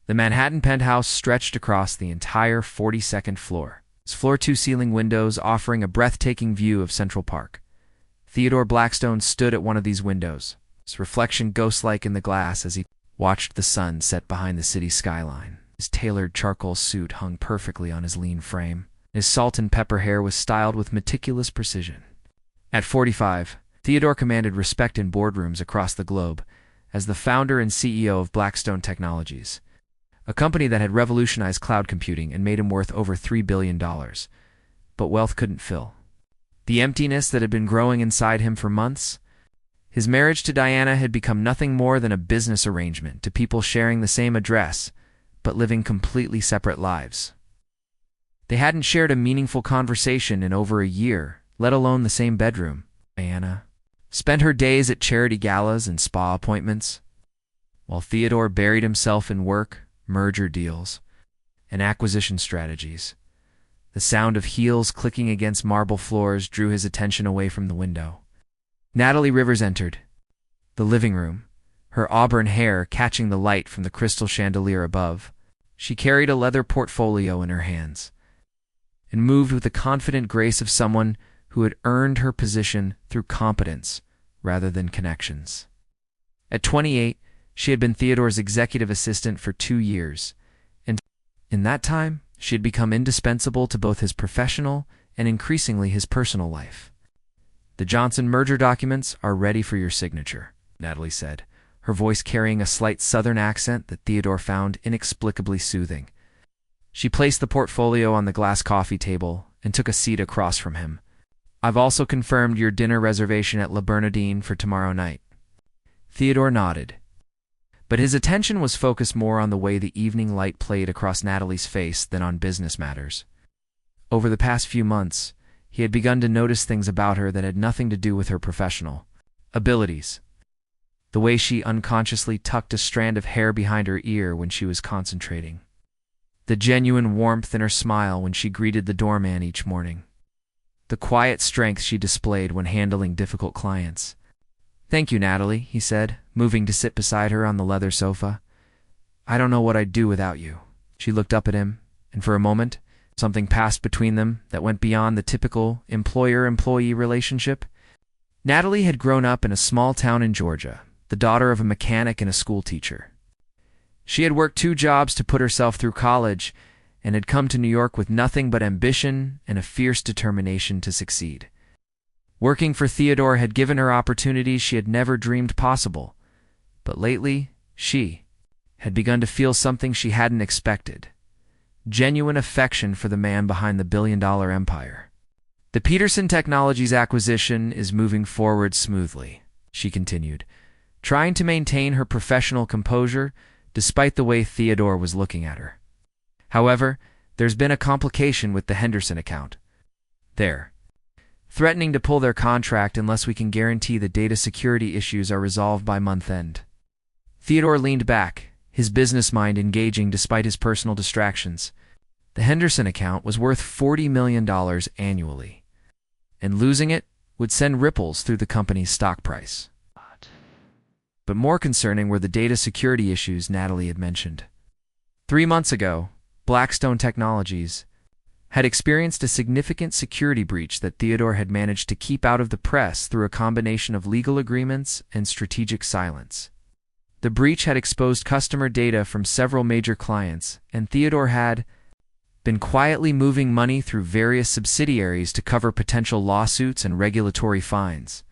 The Manhattan penthouse stretched across the entire 42nd floor, its floor-to-ceiling windows offering a breathtaking view of Central Park. Theodore Blackstone stood at one of these windows, his reflection ghost-like in the glass as he watched the sun set behind the city skyline. His tailored charcoal suit hung perfectly on his lean frame. His salt and pepper hair was styled with meticulous precision. At 45, Theodore commanded respect in boardrooms across the globe as the founder and CEO of Blackstone Technologies, a company that had revolutionized cloud computing and made him worth over $3 billion. But wealth couldn't fill the emptiness that had been growing inside him for months. His marriage to Diana had become nothing more than a business arrangement to people sharing the same address, but living completely separate lives. They hadn't shared a meaningful conversation in over a year, let alone the same bedroom. Diana spent her days at charity galas and spa appointments, while Theodore buried himself in work, merger deals, and acquisition strategies. The sound of heels clicking against marble floors drew his attention away from the window. Natalie Rivers entered the living room, her auburn hair catching the light from the crystal chandelier above. She carried a leather portfolio in her hands and moved with the confident grace of someone who had earned her position through competence rather than connections. At 28, she had been Theodore's executive assistant for 2 years, and in that time, she had become indispensable to both his professional and increasingly his personal life. "The Johnson merger documents are ready for your signature," Natalie said, her voice carrying a slight southern accent that Theodore found inexplicably soothing. She placed the portfolio on the glass coffee table and took a seat across from him. "I've also confirmed your dinner reservation at La Bernardine for tomorrow night." Theodore nodded, but his attention was focused more on the way the evening light played across Natalie's face than on business matters. Over the past few months, he had begun to notice things about her that had nothing to do with her professional abilities. The way she unconsciously tucked a strand of hair behind her ear when she was concentrating. The genuine warmth in her smile when she greeted the doorman each morning. The quiet strength she displayed when handling difficult clients. "Thank you, Natalie," he said, moving to sit beside her on the leather sofa. "I don't know what I'd do without you." She looked up at him, and for a moment, something passed between them that went beyond the typical employer-employee relationship. Natalie had grown up in a small town in Georgia, the daughter of a mechanic and a schoolteacher. She had worked 2 jobs to put herself through college and had come to New York with nothing but ambition and a fierce determination to succeed. Working for Theodore had given her opportunities she had never dreamed possible, but lately, she had begun to feel something she hadn't expected. Genuine affection for the man behind the billion-dollar empire. "The Blackstone Technologies acquisition is moving forward smoothly," she continued, trying to maintain her professional composure despite the way Theodore was looking at her. "However, there's been a complication with the Henderson account. They're threatening to pull their contract unless we can guarantee the data security issues are resolved by month-end." Theodore leaned back, his business mind engaging despite his personal distractions. The Henderson account was worth $40 million annually, and losing it would send ripples through the company's stock price. But more concerning were the data security issues Natalie had mentioned. 3 months ago, Blackstone Technologies had experienced a significant security breach that Theodore had managed to keep out of the press through a combination of legal agreements and strategic silence. The breach had exposed customer data from several major clients, and Theodore had been quietly moving money through various subsidiaries to cover potential lawsuits and regulatory fines.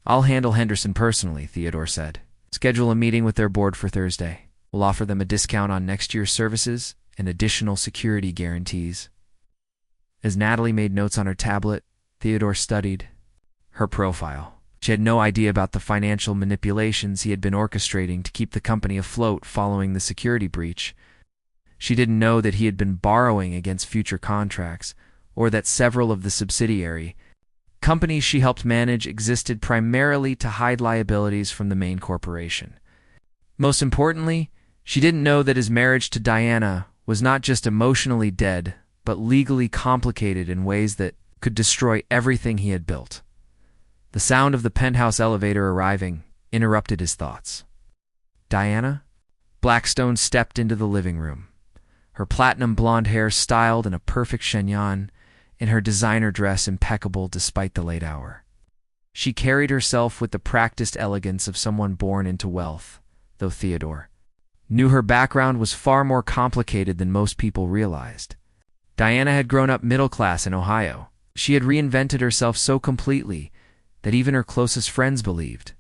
"I'll handle Henderson personally," Theodore said. "Schedule a meeting with their board for Thursday. We'll offer them a discount on next year's services and additional security guarantees." As Natalie made notes on her tablet, Theodore studied her profile. She had no idea about the financial manipulations he had been orchestrating to keep the company afloat following the security breach. She didn't know that he had been borrowing against future contracts, or that several of the subsidiary companies she helped manage existed primarily to hide liabilities from the main corporation. Most importantly, she didn't know that his marriage to Diana was not just emotionally dead, but legally complicated in ways that could destroy everything he had built. The sound of the penthouse elevator arriving interrupted his thoughts. "Diana?" Blackstone stepped into the living room, her platinum blonde hair styled in a perfect chignon, and her designer dress impeccable despite the late hour. She carried herself with the practiced elegance of someone born into wealth, though Theodore knew her background was far more complicated than most people realized. Diana had grown up middle class in Ohio. She had reinvented herself so completely that even her closest friends believed.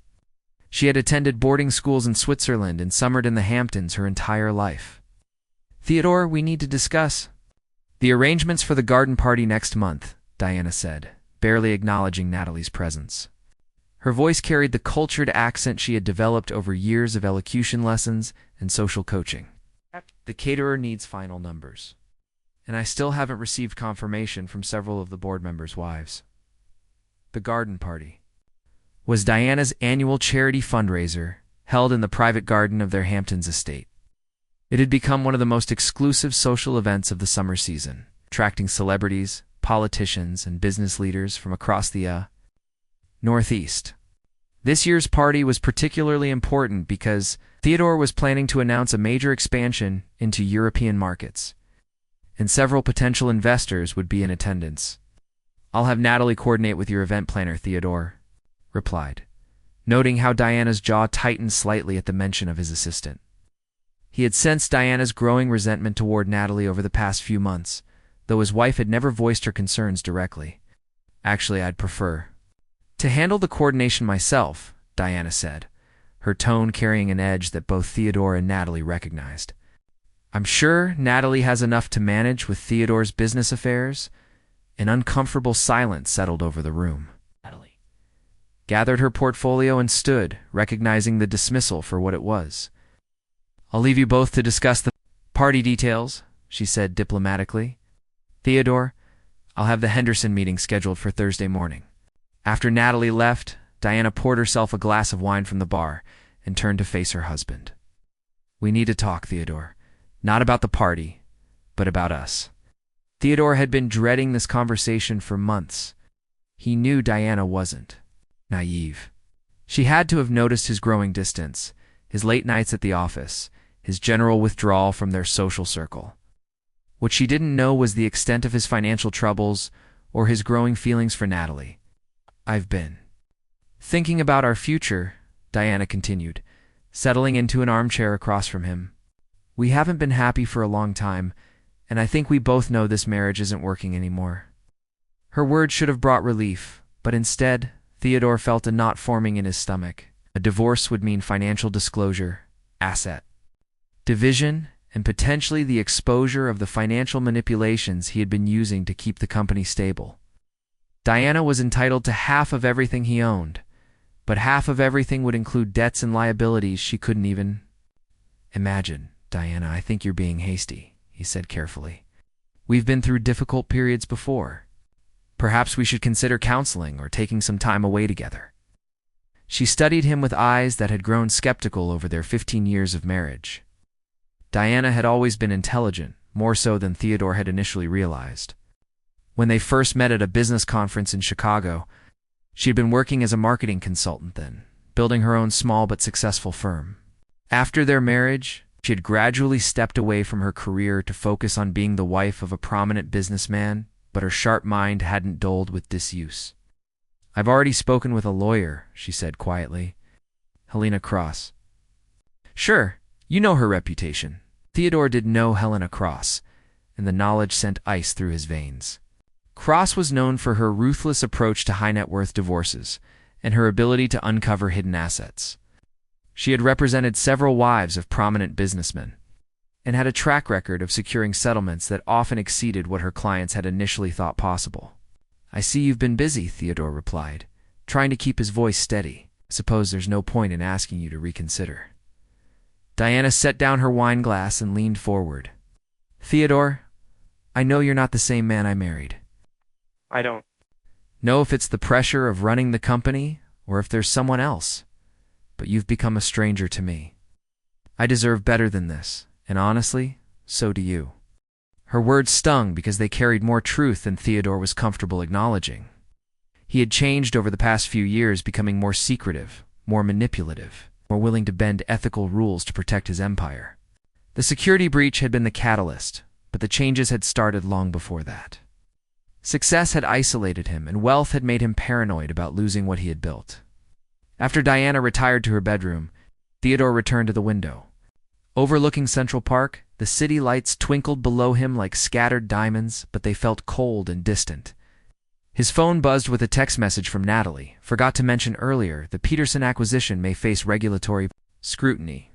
She had attended boarding schools in Switzerland and summered in the Hamptons her entire life. "Theodore, we need to discuss the arrangements for the garden party next month," Diana said, barely acknowledging Natalie's presence. Her voice carried the cultured accent she had developed over years of elocution lessons and social coaching. "The caterer needs final numbers, and I still haven't received confirmation from several of the board members' wives." The garden party was Diana's annual charity fundraiser held in the private garden of their Hamptons estate. It had become one of the most exclusive social events of the summer season, attracting celebrities, politicians, and business leaders from across the Northeast. This year's party was particularly important because Theodore was planning to announce a major expansion into European markets, and several potential investors would be in attendance. "I'll have Natalie coordinate with your event planner," Theodore replied, noting how Diana's jaw tightened slightly at the mention of his assistant. He had sensed Diana's growing resentment toward Natalie over the past few months, though his wife had never voiced her concerns directly. "Actually, I'd prefer to handle the coordination myself," Diana said, her tone carrying an edge that both Theodore and Natalie recognized. "I'm sure Natalie has enough to manage with Theodore's business affairs." An uncomfortable silence settled over the room. Natalie gathered her portfolio and stood, recognizing the dismissal for what it was. "I'll leave you both to discuss the party details," she said diplomatically. "Theodore, I'll have the Henderson meeting scheduled for Thursday morning." After Natalie left, Diana poured herself a glass of wine from the bar and turned to face her husband. "We need to talk, Theodore. Not about the party, but about us." Theodore had been dreading this conversation for months. He knew Diana wasn't naive. She had to have noticed his growing distance, his late nights at the office, his general withdrawal from their social circle. What she didn't know was the extent of his financial troubles or his growing feelings for Natalie. "I've been thinking about our future," Diana continued, settling into an armchair across from him. "We haven't been happy for a long time, and I think we both know this marriage isn't working anymore." Her words should have brought relief, but instead, Theodore felt a knot forming in his stomach. A divorce would mean financial disclosure, asset division, and potentially the exposure of the financial manipulations he had been using to keep the company stable. Diana was entitled to half of everything he owned, but half of everything would include debts and liabilities she couldn't even imagine. "Diana, I think you're being hasty," he said carefully. "We've been through difficult periods before. Perhaps we should consider counseling or taking some time away together." She studied him with eyes that had grown skeptical over their 15 years of marriage. Diana had always been intelligent, more so than Theodore had initially realized. When they first met at a business conference in Chicago, she had been working as a marketing consultant then, building her own small but successful firm. After their marriage, she had gradually stepped away from her career to focus on being the wife of a prominent businessman, but her sharp mind hadn't dulled with disuse. "I've already spoken with a lawyer," she said quietly. "Helena Cross." "Sure, you know her reputation." Theodore did know Helena Cross, and the knowledge sent ice through his veins. Cross was known for her ruthless approach to high-net-worth divorces and her ability to uncover hidden assets. She had represented several wives of prominent businessmen and had a track record of securing settlements that often exceeded what her clients had initially thought possible. "I see you've been busy," Theodore replied, trying to keep his voice steady. "Suppose there's no point in asking you to reconsider." Diana set down her wine glass and leaned forward. "Theodore, I know you're not the same man I married. I don't know if it's the pressure of running the company or if there's someone else, but you've become a stranger to me. I deserve better than this, and honestly, so do you." Her words stung because they carried more truth than Theodore was comfortable acknowledging. He had changed over the past few years, becoming more secretive, more manipulative, more willing to bend ethical rules to protect his empire. The security breach had been the catalyst, but the changes had started long before that. Success had isolated him, and wealth had made him paranoid about losing what he had built. After Diana retired to her bedroom, Theodore returned to the window. Overlooking Central Park, the city lights twinkled below him like scattered diamonds, but they felt cold and distant. His phone buzzed with a text message from Natalie. Forgot to mention earlier, the Peterson acquisition may face regulatory scrutiny.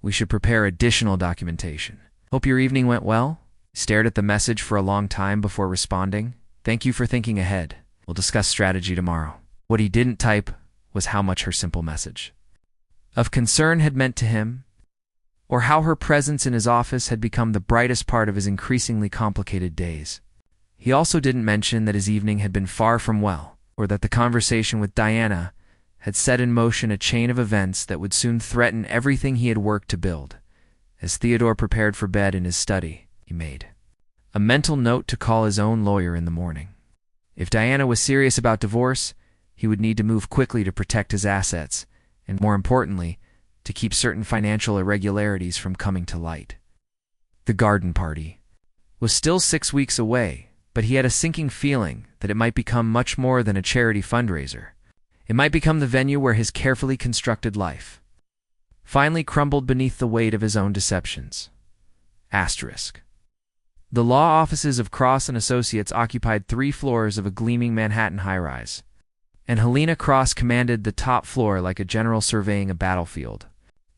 We should prepare additional documentation. Hope your evening went well. Stared at the message for a long time before responding. Thank you for thinking ahead. We'll discuss strategy tomorrow. What he didn't type was how much her simple message of concern had meant to him, or how her presence in his office had become the brightest part of his increasingly complicated days. He also didn't mention that his evening had been far from well, or that the conversation with Diana had set in motion a chain of events that would soon threaten everything he had worked to build. As Theodore prepared for bed in his study, he made a mental note to call his own lawyer in the morning. If Diana was serious about divorce, he would need to move quickly to protect his assets, and more importantly, to keep certain financial irregularities from coming to light. The garden party was still 6 weeks away, but he had a sinking feeling that it might become much more than a charity fundraiser. It might become the venue where his carefully constructed life finally crumbled beneath the weight of his own deceptions. Asterisk. The law offices of Cross & Associates occupied 3 floors of a gleaming Manhattan high-rise, and Helena Cross commanded the top floor like a general surveying a battlefield.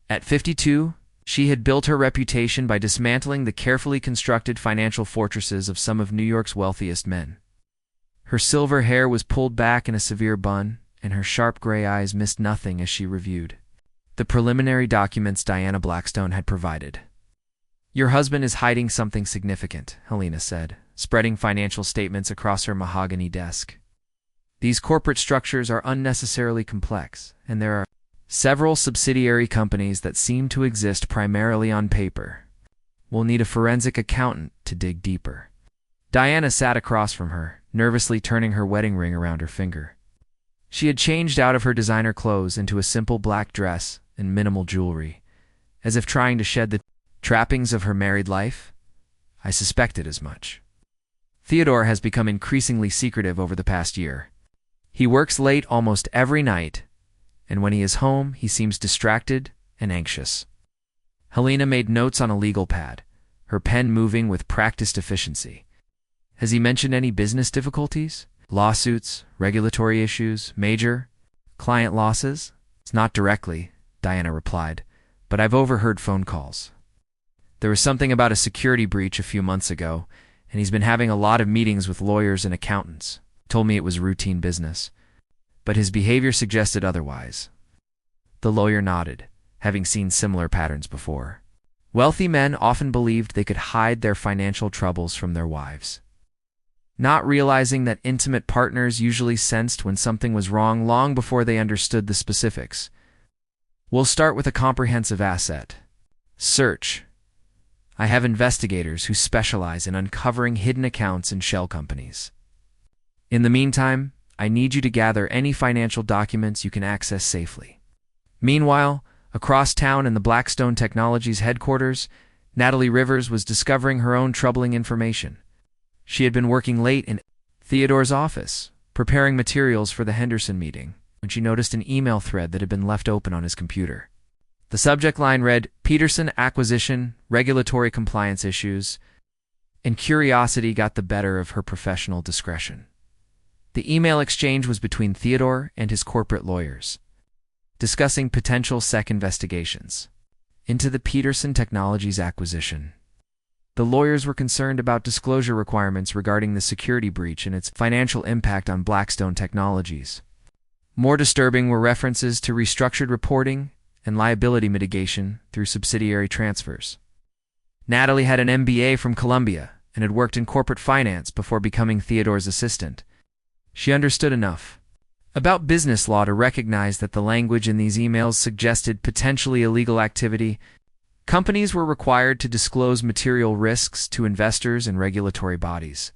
At 52, she had built her reputation by dismantling the carefully constructed financial fortresses of some of New York's wealthiest men. Her silver hair was pulled back in a severe bun, and her sharp gray eyes missed nothing as she reviewed the preliminary documents Diana Blackstone had provided. Your husband is hiding something significant, Helena said, spreading financial statements across her mahogany desk. These corporate structures are unnecessarily complex, and there are several subsidiary companies that seem to exist primarily on paper. We'll need a forensic accountant to dig deeper. Diana sat across from her, nervously turning her wedding ring around her finger. She had changed out of her designer clothes into a simple black dress and minimal jewelry, as if trying to shed the trappings of her married life. I suspected as much. Theodore has become increasingly secretive over the past year. He works late almost every night, and when he is home, he seems distracted and anxious. Helena made notes on a legal pad, her pen moving with practiced efficiency. Has he mentioned any business difficulties? Lawsuits, regulatory issues, major client losses? It's not directly, Diana replied, but I've overheard phone calls. There was something about a security breach a few months ago, and he's been having a lot of meetings with lawyers and accountants. Told me it was routine business, but his behavior suggested otherwise. The lawyer nodded, having seen similar patterns before. Wealthy men often believed they could hide their financial troubles from their wives, not realizing that intimate partners usually sensed when something was wrong long before they understood the specifics. We'll start with a comprehensive asset search. I have investigators who specialize in uncovering hidden accounts in shell companies. In the meantime, I need you to gather any financial documents you can access safely. Meanwhile, across town in the Blackstone Technologies headquarters, Natalie Rivers was discovering her own troubling information. She had been working late in Theodore's office, preparing materials for the Henderson meeting, when she noticed an email thread that had been left open on his computer. The subject line read, Peterson Acquisition, Regulatory Compliance Issues, and curiosity got the better of her professional discretion. The email exchange was between Theodore and his corporate lawyers, discussing potential SEC investigations into the Peterson Technologies acquisition. The lawyers were concerned about disclosure requirements regarding the security breach and its financial impact on Blackstone Technologies. More disturbing were references to restructured reporting and liability mitigation through subsidiary transfers. Natalie had an MBA from Columbia and had worked in corporate finance before becoming Theodore's assistant. She understood enough about business law to recognize that the language in these emails suggested potentially illegal activity. Companies were required to disclose material risks to investors and regulatory bodies,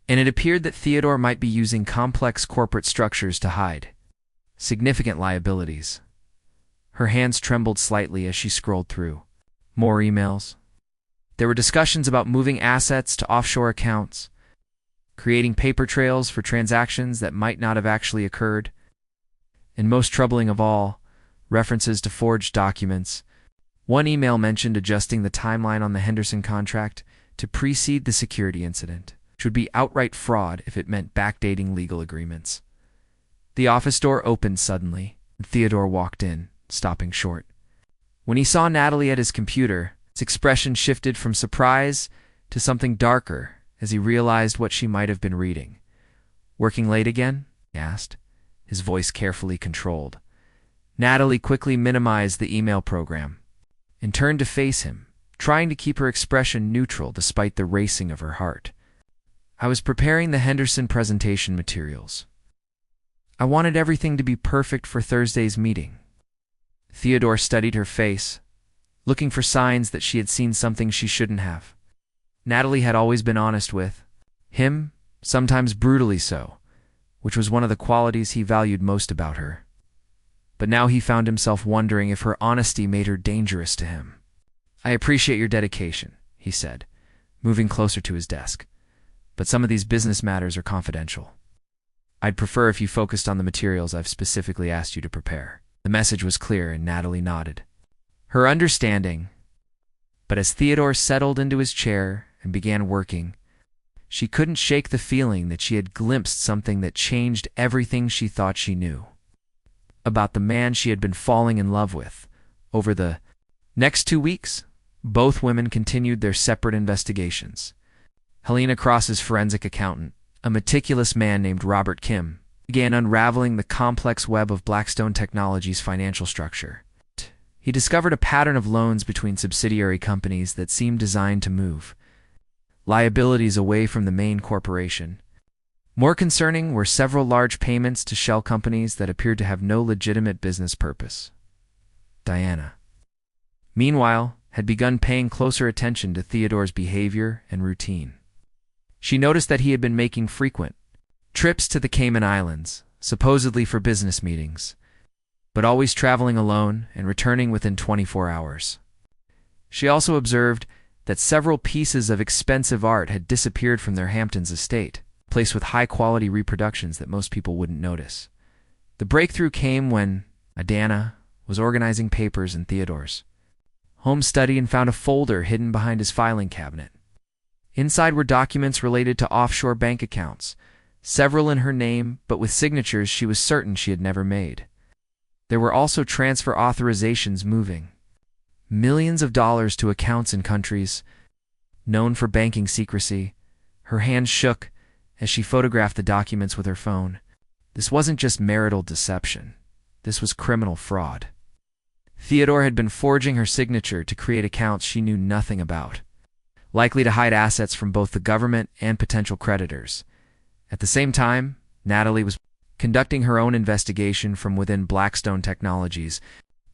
and it appeared that Theodore might be using complex corporate structures to hide significant liabilities. Her hands trembled slightly as she scrolled through More emails. There were discussions about moving assets to offshore accounts, creating paper trails for transactions that might not have actually occurred, and most troubling of all, references to forged documents. One email mentioned adjusting the timeline on the Henderson contract to precede the security incident, which would be outright fraud if it meant backdating legal agreements. The office door opened suddenly, and Theodore walked in, stopping short. When he saw Natalie at his computer, his expression shifted from surprise to something darker as he realized what she might have been reading. "Working late again?" he asked, his voice carefully controlled. Natalie quickly minimized the email program and turned to face him, trying to keep her expression neutral despite the racing of her heart. "I was preparing the Henderson presentation materials. I wanted everything to be perfect for Thursday's meeting." Theodore studied her face, looking for signs that she had seen something she shouldn't have. Natalie had always been honest with him, sometimes brutally so, which was one of the qualities he valued most about her. But now he found himself wondering if her honesty made her dangerous to him. "I appreciate your dedication," he said, moving closer to his desk. "But some of these business matters are confidential. I'd prefer if you focused on the materials I've specifically asked you to prepare." The message was clear, and Natalie nodded, her understanding. But as Theodore settled into his chair and began working, she couldn't shake the feeling that she had glimpsed something that changed everything she thought she knew about the man she had been falling in love with. Over the next 2 weeks, both women continued their separate investigations. Helena Cross's forensic accountant, a meticulous man named Robert Kim, began unraveling the complex web of Blackstone Technologies' financial structure. He discovered a pattern of loans between subsidiary companies that seemed designed to move liabilities away from the main corporation. More concerning were several large payments to shell companies that appeared to have no legitimate business purpose. Diana, meanwhile, had begun paying closer attention to Theodore's behavior and routine. She noticed that he had been making frequent trips to the Cayman Islands, supposedly for business meetings, but always traveling alone and returning within 24 hours. She also observed that several pieces of expensive art had disappeared from their Hamptons estate, placed with high-quality reproductions that most people wouldn't notice. The breakthrough came when Diana was organizing papers in Theodore's home study and found a folder hidden behind his filing cabinet. Inside were documents related to offshore bank accounts, several in her name, but with signatures she was certain she had never made. There were also transfer authorizations moving millions of dollars to accounts in countries known for banking secrecy. Her hands shook as she photographed the documents with her phone. This wasn't just marital deception. This was criminal fraud. Theodore had been forging her signature to create accounts she knew nothing about, likely to hide assets from both the government and potential creditors. At the same time, Natalie was conducting her own investigation from within Blackstone Technologies.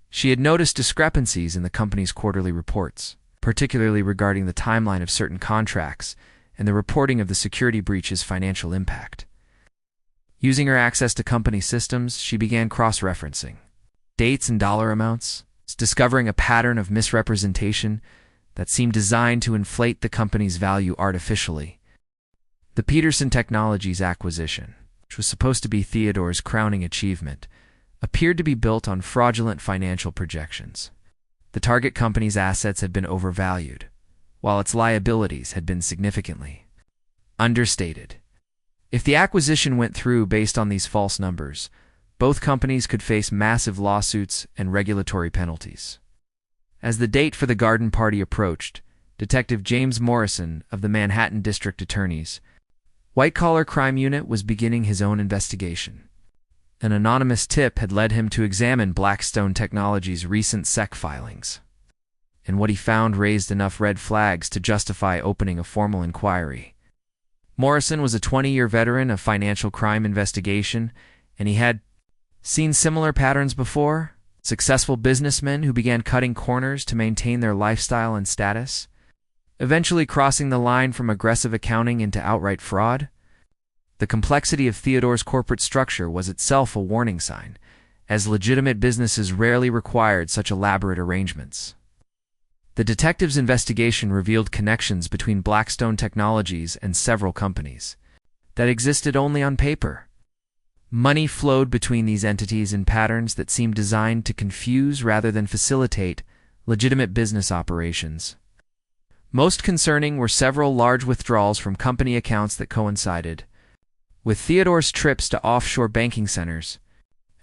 She had noticed discrepancies in the company's quarterly reports, particularly regarding the timeline of certain contracts and the reporting of the security breach's financial impact. Using her access to company systems, she began cross-referencing dates and dollar amounts, discovering a pattern of misrepresentation that seemed designed to inflate the company's value artificially. The Peterson Technologies acquisition, which was supposed to be Theodore's crowning achievement, appeared to be built on fraudulent financial projections. The target company's assets had been overvalued, while its liabilities had been significantly understated. If the acquisition went through based on these false numbers, both companies could face massive lawsuits and regulatory penalties. As the date for the garden party approached, Detective James Morrison of the Manhattan District Attorney's White-Collar Crime Unit was beginning his own investigation. An anonymous tip had led him to examine Blackstone Technologies' recent SEC filings, and what he found raised enough red flags to justify opening a formal inquiry. Morrison was a 20-year veteran of financial crime investigation, and he had seen similar patterns before: successful businessmen who began cutting corners to maintain their lifestyle and status, eventually crossing the line from aggressive accounting into outright fraud. The complexity of Theodore's corporate structure was itself a warning sign, as legitimate businesses rarely required such elaborate arrangements. The detectives' investigation revealed connections between Blackstone Technologies and several companies that existed only on paper. Money flowed between these entities in patterns that seemed designed to confuse rather than facilitate legitimate business operations. Most concerning were several large withdrawals from company accounts that coincided with Theodore's trips to offshore banking centers.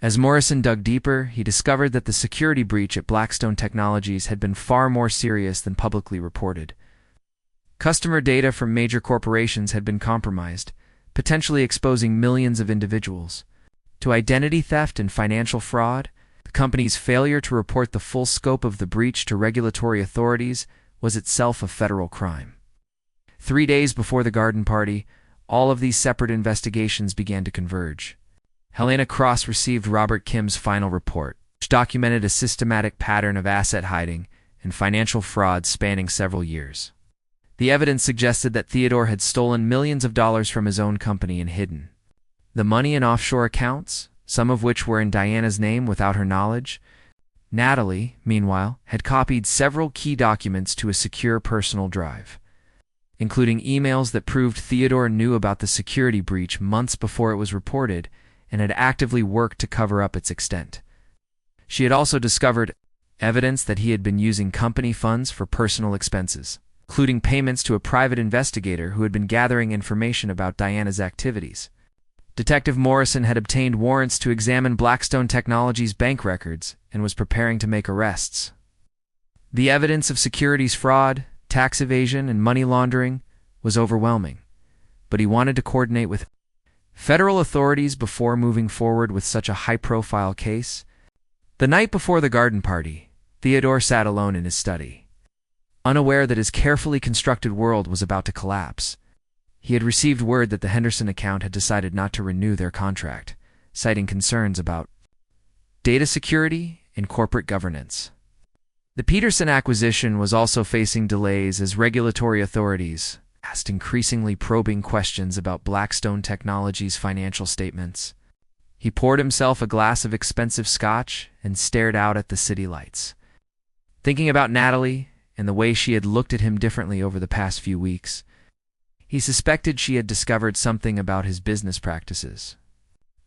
As Morrison dug deeper, he discovered that the security breach at Blackstone Technologies had been far more serious than publicly reported. Customer data from major corporations had been compromised, potentially exposing millions of individuals to identity theft and financial fraud. The company's failure to report the full scope of the breach to regulatory authorities was itself a federal crime. 3 days before the garden party, all of these separate investigations began to converge. Helena Cross received Robert Kim's final report, which documented a systematic pattern of asset hiding and financial fraud spanning several years. The evidence suggested that Theodore had stolen millions of dollars from his own company and hidden the money in offshore accounts, some of which were in Diana's name without her knowledge. Natalie, meanwhile, had copied several key documents to a secure personal drive, including emails that proved Theodore knew about the security breach months before it was reported and had actively worked to cover up its extent. She had also discovered evidence that he had been using company funds for personal expenses, including payments to a private investigator who had been gathering information about Diana's activities. Detective Morrison had obtained warrants to examine Blackstone Technologies' bank records and was preparing to make arrests. The evidence of securities fraud, tax evasion, and money laundering was overwhelming, but he wanted to coordinate with federal authorities before moving forward with such a high-profile case. The night before the garden party, Theodore sat alone in his study, unaware that his carefully constructed world was about to collapse. He had received word that the Henderson account had decided not to renew their contract, citing concerns about data security and corporate governance. The Peterson acquisition was also facing delays as regulatory authorities asked increasingly probing questions about Blackstone Technologies' financial statements. He poured himself a glass of expensive scotch and stared out at the city lights, thinking about Natalie and the way she had looked at him differently over the past few weeks. He suspected she had discovered something about his business practices,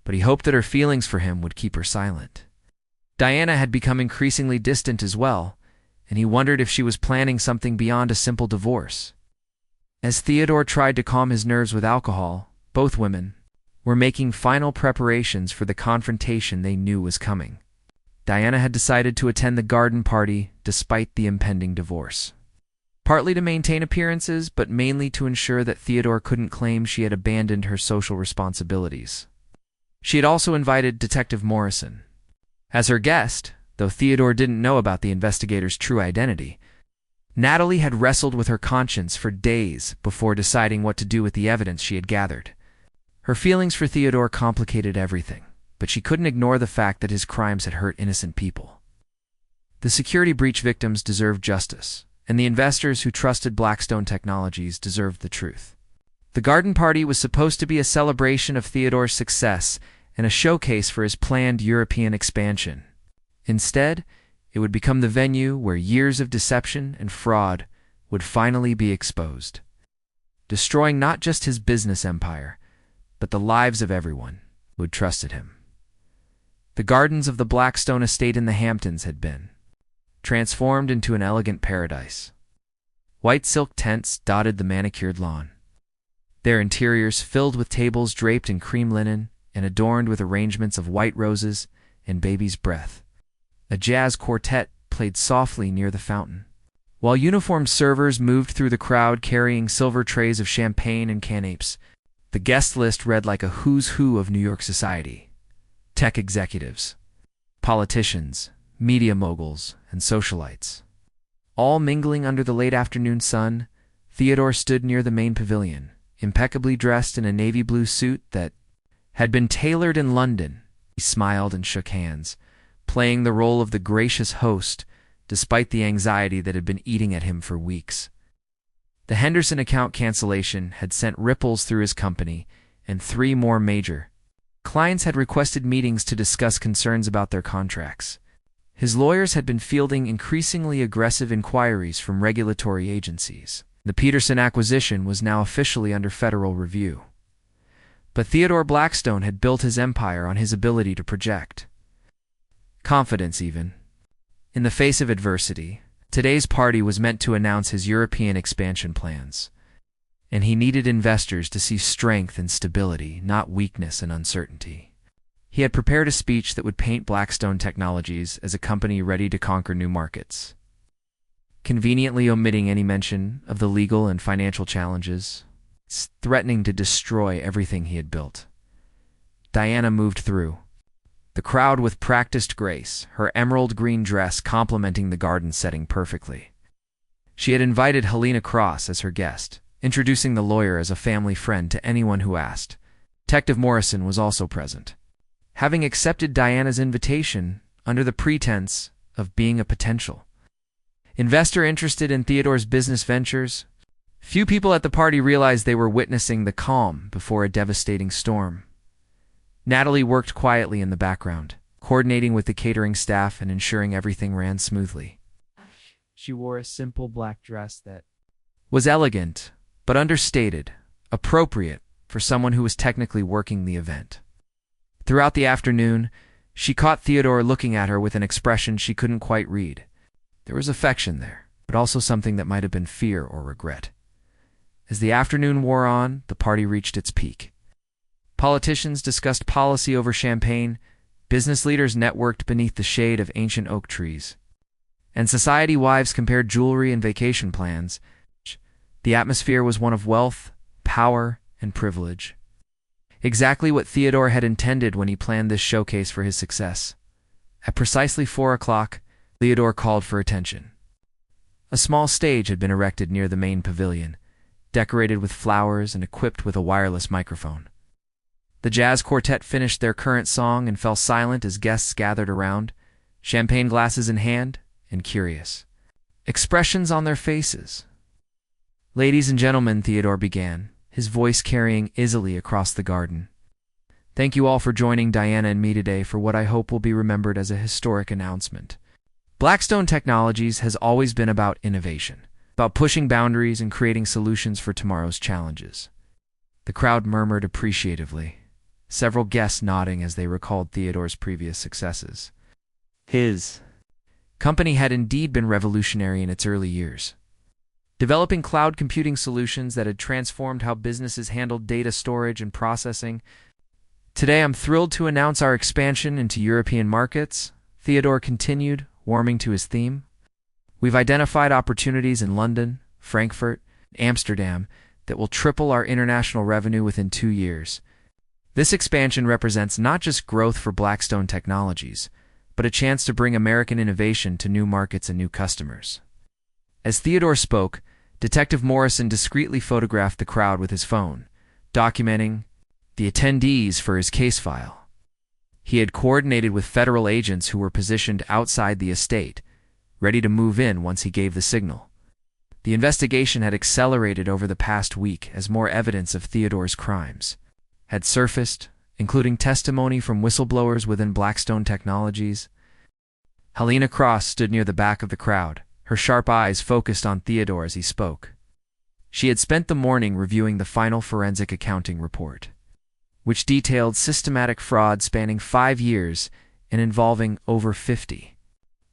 but he hoped that her feelings for him would keep her silent. Diana had become increasingly distant as well, and he wondered if she was planning something beyond a simple divorce. As Theodore tried to calm his nerves with alcohol, both women were making final preparations for the confrontation they knew was coming. Diana had decided to attend the garden party despite the impending divorce, partly to maintain appearances, but mainly to ensure that Theodore couldn't claim she had abandoned her social responsibilities. She had also invited Detective Morrison as her guest, though Theodore didn't know about the investigator's true identity. Natalie had wrestled with her conscience for days before deciding what to do with the evidence she had gathered. Her feelings for Theodore complicated everything, but she couldn't ignore the fact that his crimes had hurt innocent people. The security breach victims deserved justice, and the investors who trusted Blackstone Technologies deserved the truth. The garden party was supposed to be a celebration of Theodore's success and a showcase for his planned European expansion. Instead, it would become the venue where years of deception and fraud would finally be exposed, destroying not just his business empire, but the lives of everyone who had trusted him. The gardens of the Blackstone estate in the Hamptons had been transformed into an elegant paradise. White silk tents dotted the manicured lawn, their interiors filled with tables draped in cream linen and adorned with arrangements of white roses and baby's breath. A jazz quartet played softly near the fountain, while uniformed servers moved through the crowd carrying silver trays of champagne and canapes. The guest list read like a who's who of New York society: tech executives, politicians, media moguls, and socialites. All mingling under the late afternoon sun, Theodore stood near the main pavilion, impeccably dressed in a navy blue suit that had been tailored in London. He smiled and shook hands, playing the role of the gracious host despite the anxiety that had been eating at him for weeks. The Henderson account cancellation had sent ripples through his company, and 3 more major clients had requested meetings to discuss concerns about their contracts. His lawyers had been fielding increasingly aggressive inquiries from regulatory agencies. The Peterson acquisition was now officially under federal review. But Theodore Blackstone had built his empire on his ability to project confidence even. In the face of adversity, today's party was meant to announce his European expansion plans, and he needed investors to see strength and stability, not weakness and uncertainty. He had prepared a speech that would paint Blackstone Technologies as a company ready to conquer new markets, conveniently omitting any mention of the legal and financial challenges, threatening to destroy everything he had built. Diana moved through, the crowd with practiced grace, her emerald green dress complementing the garden setting perfectly. She had invited Helena Cross as her guest, introducing the lawyer as a family friend to anyone who asked. Detective Morrison was also present, having accepted Diana's invitation under the pretense of being a potential investor interested in Theodore's business ventures. Few people at the party realized they were witnessing the calm before a devastating storm. Natalie worked quietly in the background, coordinating with the catering staff and ensuring everything ran smoothly. She wore a simple black dress that was elegant, but understated, appropriate for someone who was technically working the event. Throughout the afternoon, she caught Theodore looking at her with an expression she couldn't quite read. There was affection there, but also something that might have been fear or regret. As the afternoon wore on, the party reached its peak. Politicians discussed policy over champagne, business leaders networked beneath the shade of ancient oak trees, and society wives compared jewelry and vacation plans. The atmosphere was one of wealth, power, and privilege. Exactly what Theodore had intended when he planned this showcase for his success. At precisely 4 o'clock, Theodore called for attention. A small stage had been erected near the main pavilion, decorated with flowers and equipped with a wireless microphone. The jazz quartet finished their current song and fell silent as guests gathered around, champagne glasses in hand and curious expressions on their faces. "Ladies and gentlemen," Theodore began, his voice carrying easily across the garden. "Thank you all for joining Diana and me today for what I hope will be remembered as a historic announcement. Blackstone Technologies has always been about innovation, about pushing boundaries and creating solutions for tomorrow's challenges." The crowd murmured appreciatively, several guests nodding as they recalled Theodore's previous successes. His company had indeed been revolutionary in its early years, developing cloud computing solutions that had transformed how businesses handled data storage and processing. "Today I'm thrilled to announce our expansion into European markets," Theodore continued, warming to his theme. "We've identified opportunities in London, Frankfurt, and Amsterdam that will triple our international revenue within 2 years. This expansion represents not just growth for Blackstone Technologies, but a chance to bring American innovation to new markets and new customers." As Theodore spoke, Detective Morrison discreetly photographed the crowd with his phone, documenting the attendees for his case file. He had coordinated with federal agents who were positioned outside the estate, ready to move in once he gave the signal. The investigation had accelerated over the past week as more evidence of Theodore's crimes had surfaced, including testimony from whistleblowers within Blackstone Technologies. Helena Cross stood near the back of the crowd, her sharp eyes focused on Theodore as he spoke. She had spent the morning reviewing the final forensic accounting report, which detailed systematic fraud spanning 5 years and involving over $50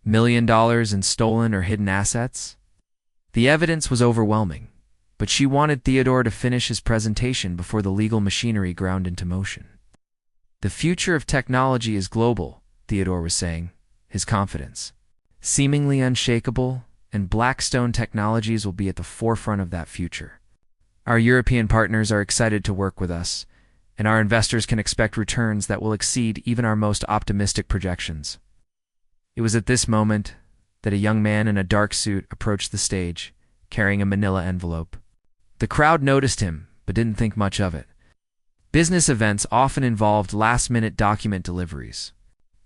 million in stolen or hidden assets. The evidence was overwhelming, but she wanted Theodore to finish his presentation before the legal machinery ground into motion. "The future of technology is global," Theodore was saying, his confidence seemingly unshakable, and Blackstone Technologies will be at the forefront of that future. "Our European partners are excited to work with us, and our investors can expect returns that will exceed even our most optimistic projections." It was at this moment that a young man in a dark suit approached the stage, carrying a manila envelope. The crowd noticed him, but didn't think much of it. Business events often involved last-minute document deliveries.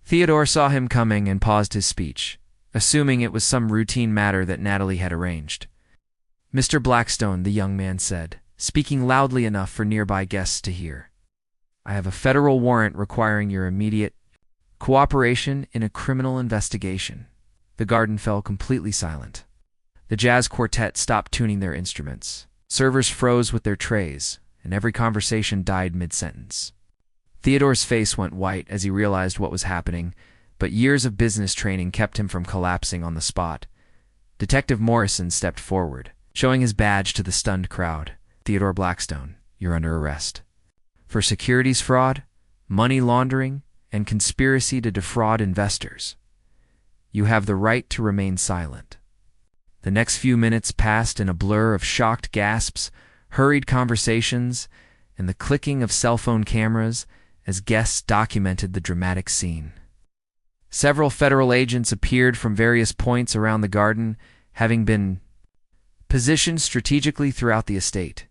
Theodore saw him coming and paused his speech, assuming it was some routine matter that Natalie had arranged. "Mr. Blackstone," the young man said, speaking loudly enough for nearby guests to hear, "I have a federal warrant requiring your immediate Cooperation in a criminal investigation. The garden fell completely silent. The jazz quartet stopped tuning their instruments. Servers froze with their trays, and every conversation died mid-sentence. Theodore's face went white as he realized what was happening, but years of business training kept him from collapsing on the spot. Detective Morrison stepped forward, showing his badge to the stunned crowd. "Theodore Blackstone, you're under arrest for securities fraud, money laundering, and conspiracy to defraud investors. You have the right to remain silent." The next few minutes passed in a blur of shocked gasps, hurried conversations, and the clicking of cell phone cameras as guests documented the dramatic scene. Several federal agents appeared from various points around the garden, having been positioned strategically throughout the estate.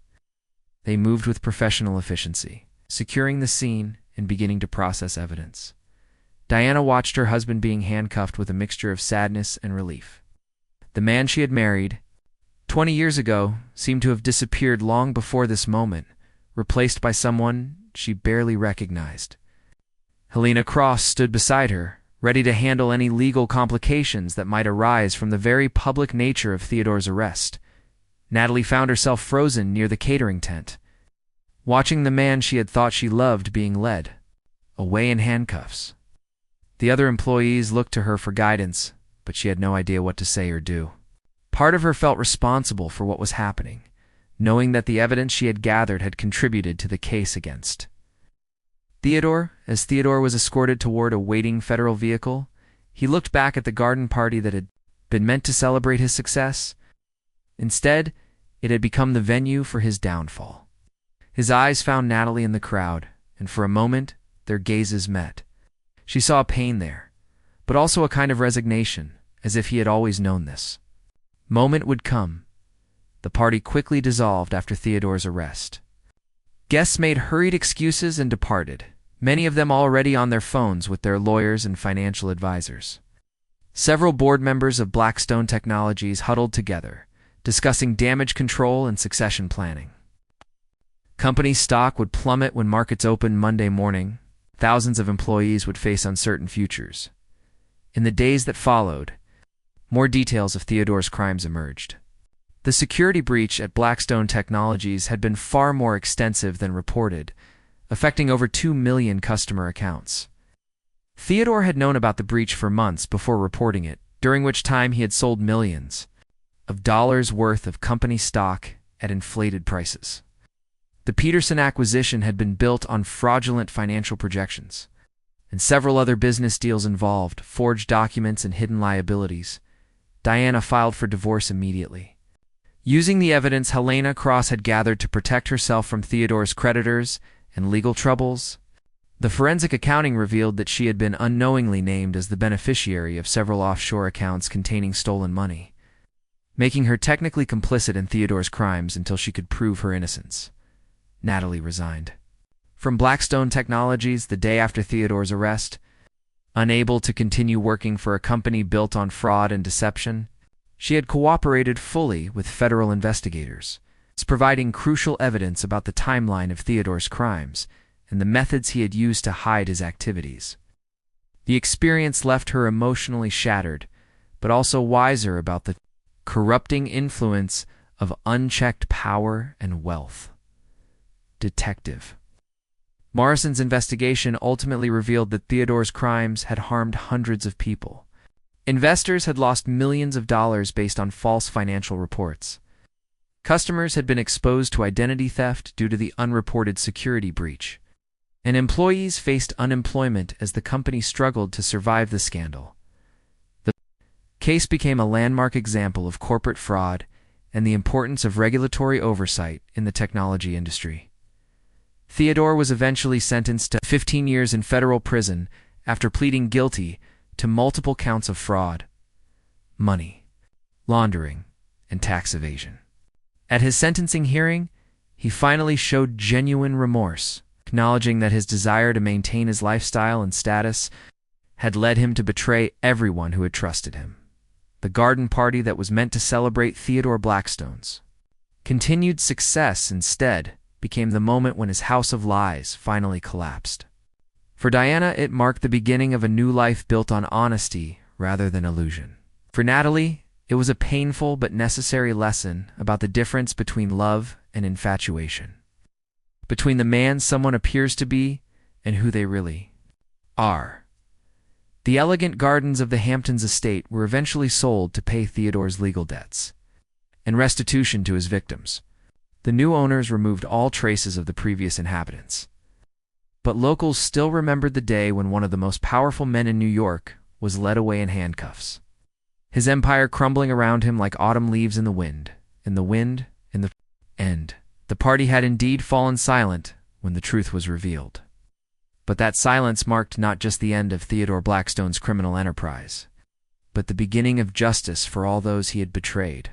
They moved with professional efficiency, securing the scene and beginning to process evidence. Diana watched her husband being handcuffed with a mixture of sadness and relief. The man she had married 20 years ago seemed to have disappeared long before this moment, replaced by someone she barely recognized. Helena Cross stood beside her, ready to handle any legal complications that might arise from the very public nature of Theodore's arrest. Natalie found herself frozen near the catering tent, watching the man she had thought she loved being led away in handcuffs. The other employees looked to her for guidance, but she had no idea what to say or do. Part of her felt responsible for what was happening, knowing that the evidence she had gathered had contributed to the case against Theodore. As Theodore was escorted toward a waiting federal vehicle, he looked back at the garden party that had been meant to celebrate his success. Instead, it had become the venue for his downfall. His eyes found Natalie in the crowd, and for a moment, their gazes met. She saw pain there, but also a kind of resignation, as if he had always known this moment would come. The party quickly dissolved after Theodore's arrest. Guests made hurried excuses and departed, many of them already on their phones with their lawyers and financial advisors. Several board members of Blackstone Technologies huddled together, discussing damage control and succession planning. Company stock would plummet when markets opened Monday morning. Thousands of employees would face uncertain futures. In the days that followed, more details of Theodore's crimes emerged. The security breach at Blackstone Technologies had been far more extensive than reported, affecting over 2 million customer accounts. Theodore had known about the breach for months before reporting it, during which time he had sold millions of dollars worth of company stock at inflated prices. The Peterson acquisition had been built on fraudulent financial projections, and several other business deals involved forged documents and hidden liabilities. Diana filed for divorce immediately. Using the evidence Helena Cross had gathered to protect herself from Theodore's creditors and legal troubles, the forensic accounting revealed that she had been unknowingly named as the beneficiary of several offshore accounts containing stolen money, making her technically complicit in Theodore's crimes until she could prove her innocence. Natalie resigned from Blackstone Technologies the day after Theodore's arrest. Unable to continue working for a company built on fraud and deception, she had cooperated fully with federal investigators, providing crucial evidence about the timeline of Theodore's crimes and the methods he had used to hide his activities. The experience left her emotionally shattered, but also wiser about the corrupting influence of unchecked power and wealth. Detective Morrison's investigation ultimately revealed that Theodore's crimes had harmed hundreds of people. Investors had lost millions of dollars based on false financial reports. Customers had been exposed to identity theft due to the unreported security breach, and employees faced unemployment as the company struggled to survive the scandal. The case became a landmark example of corporate fraud and the importance of regulatory oversight in the technology industry. Theodore was eventually sentenced to 15 years in federal prison after pleading guilty to multiple counts of fraud, money laundering, and tax evasion. At his sentencing hearing, he finally showed genuine remorse, acknowledging that his desire to maintain his lifestyle and status had led him to betray everyone who had trusted him. The garden party that was meant to celebrate Theodore Blackstone's continued success instead became the moment when his house of lies finally collapsed. For Diana, it marked the beginning of a new life built on honesty rather than illusion. For Natalie, it was a painful but necessary lesson about the difference between love and infatuation, between the man someone appears to be and who they really are. The elegant gardens of the Hamptons estate were eventually sold to pay Theodore's legal debts and restitution to his victims. The new owners removed all traces of the previous inhabitants. But locals still remembered the day when one of the most powerful men in New York was led away in handcuffs, his empire crumbling around him like autumn leaves in the wind, in the end. The party had indeed fallen silent when the truth was revealed. But that silence marked not just the end of Theodore Blackstone's criminal enterprise, but the beginning of justice for all those he had betrayed.